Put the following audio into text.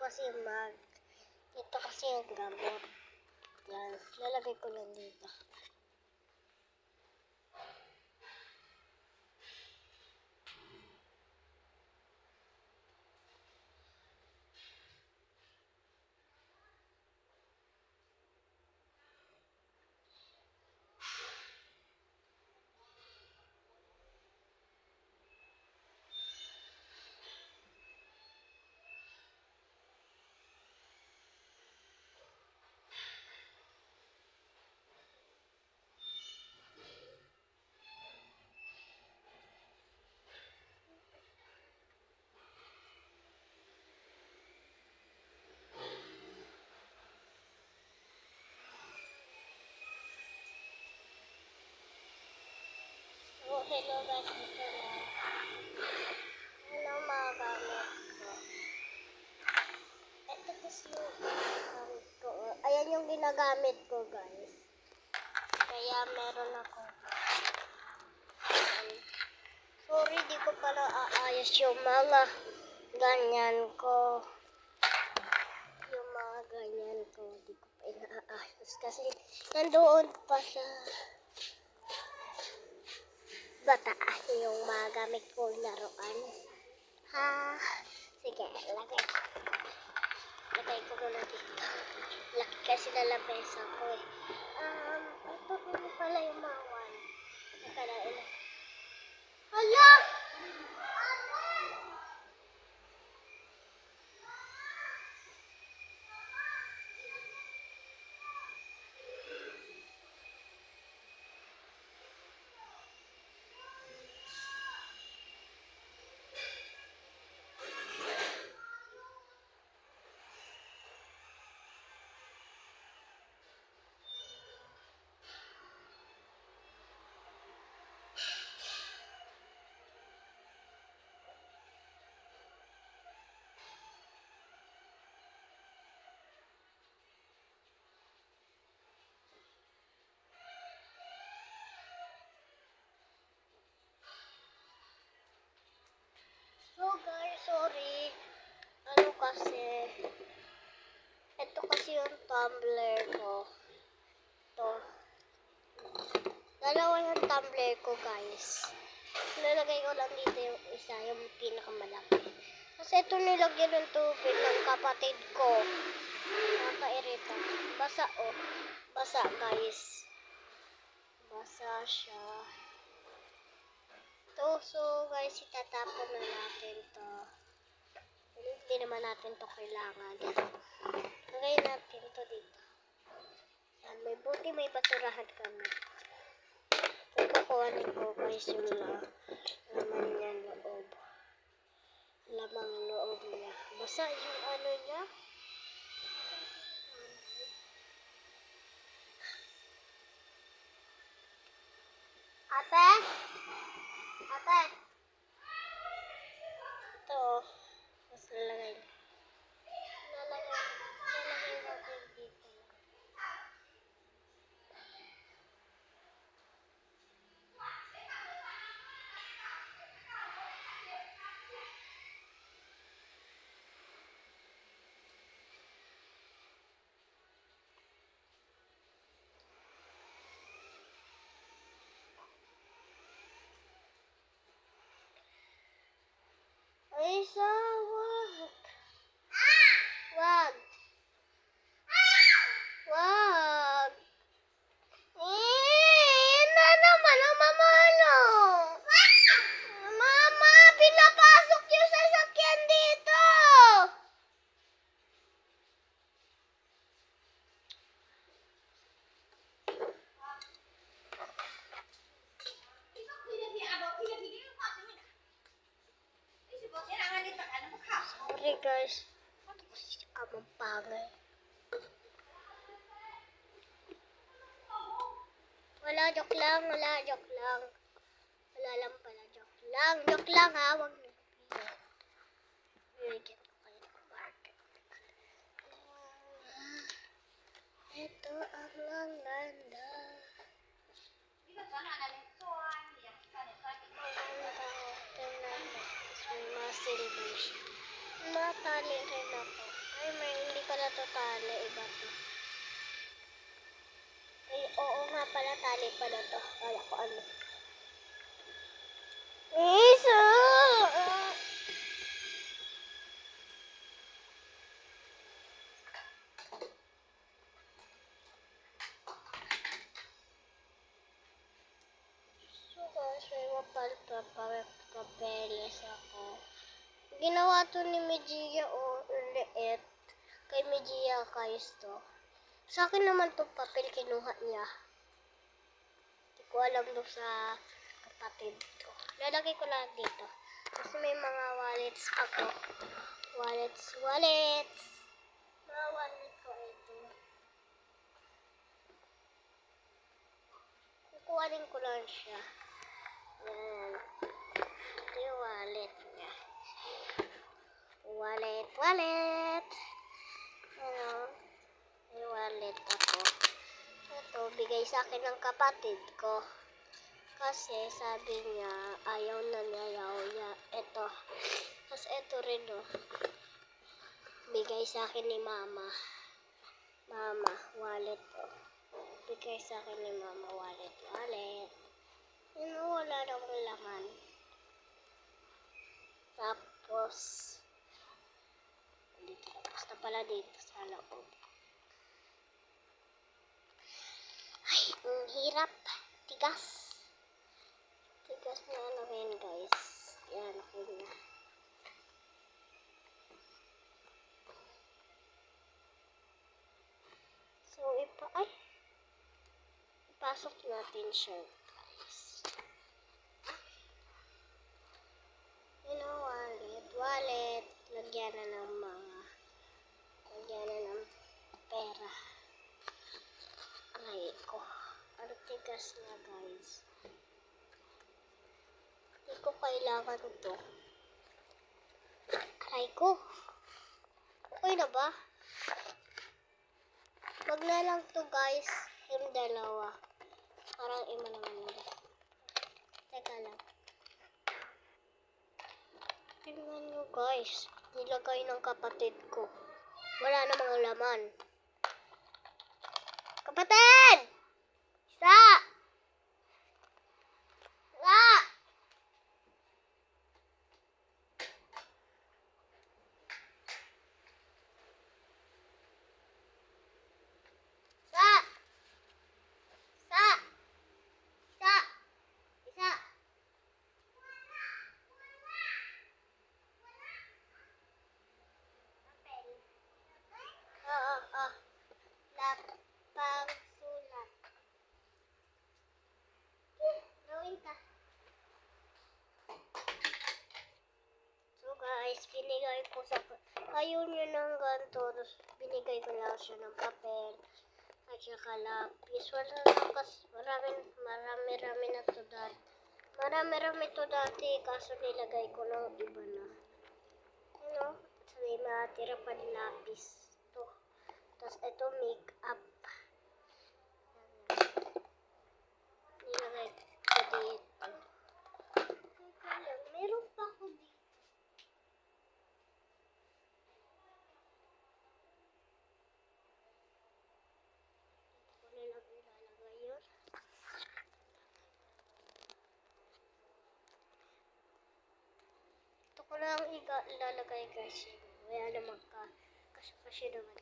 kasi yung mag. Ito kasi yung gamot. Yan. Lalagay ko lang dito. So, hello guys. Ito na. Ano mga gamit ko? Ito kasi yung ginagamit ko. Ayan yung ginagamit ko guys. Kaya meron ako. Sorry, di ko pala aayos yung mga ganyan ko. Yung mga ganyan ko, di ko pa inaayos. Kasi nandoon pa sa bataan yung mga gamit kong laruan. Ha? Sige, lagay ko. Lagay ko muna dito. Laki kasi na lamesa ko eh. Ito rin pala yung mga one. Teka na, ilan. Hala! So guys, sorry. Ano kasi, ito kasi yung tumbler ko. Ito. Dalawa yung tumbler ko guys. Nilagay ko lang dito yung isa, yung pinakamalaki. Kasi ito nilagyan ng tubig ng kapatid ko. Nakakairita. Basa oh. Basa guys. Basa siya. So guys, itatapon na natin to. Hindi naman natin to kailangan. Lagay natin to dito. Yan, may buti may basurahan kami. Kukuhanin ko guys yung laman niya loob. Lamang loob niya. Basa yung ano niya. Ate? Ate? Ito. Mas lalagay. Lalagay natin dito. Ay, wag. Wag. Wag. Na naman ang mamalo. Mama, pinapasok yung sasakyan dito. Sorry guys. Amang pangay. Wala, joke lang. Wala, joke lang. Wala lang pala, joke lang. Joke lang ha, huwag niyo pipilit. Bibigyan ko kayo ng market. Ito ang langganda. May silver siya. Matali rin ako. Ay, may hindi pala to tali. Iba to. Ay, oo nga pala. Tali pala to. Kala ko ano. Isa! So guys, may papeles ako. Ginawa to ni Mejia o liit. Kay Mejia guys to. Sa akin naman to papel kinuha niya. Hindi ko alam do sa kapatid ko. Lalagay ko lang dito. Kasi may mga wallets ako. Wallets. Mga wallet ko ito. Kukuhanin ko lang siya. Yan. Ito yung wallet niya. Wallet. Ano? May wallet ako. Ito, bigay sa akin ng kapatid ko. Kasi sabi niya, ayaw na niya. Ito. Tapos ito rin, oh. Bigay sa akin ni mama. Mama, wallet, oh. Bigay sa akin ni mama, wallet. Wala namang laman. Tapos, basta pala dito sa loob. Ay, ang hirap. Tigas na ano rin, guys. Yan, okay na. So, ipasok natin siya, guys. Wallet. Lagyan na ng pera. Aray ko. Ang tigas na, guys. Hindi ko kailangan ito. Aray ko. Okay na ba? Wag na lang to, guys. Yung dalawa. Parang ima naman nila. Teka lang. Tingnan nyo, guys. Nilagay ng kapatid ko. Wala namang laman. Kapatid! Isa! Lapang sulat. Gawin ka. So guys, binigay ko sa kayo nyo ng ganito. Binigay ko lang siya ng papel at saka lapis. Marami na to dati. Marami to dati kaso nilagay ko ng iba na. Ano? So may matira pa din lapis. Tapos ito make-up. Nilagay ko dito. Teka lang, meron pa ako dito. Ito ko nilang ilalagay yun. Ito ko lang ilalagay guys. Kaya naman kasi naman.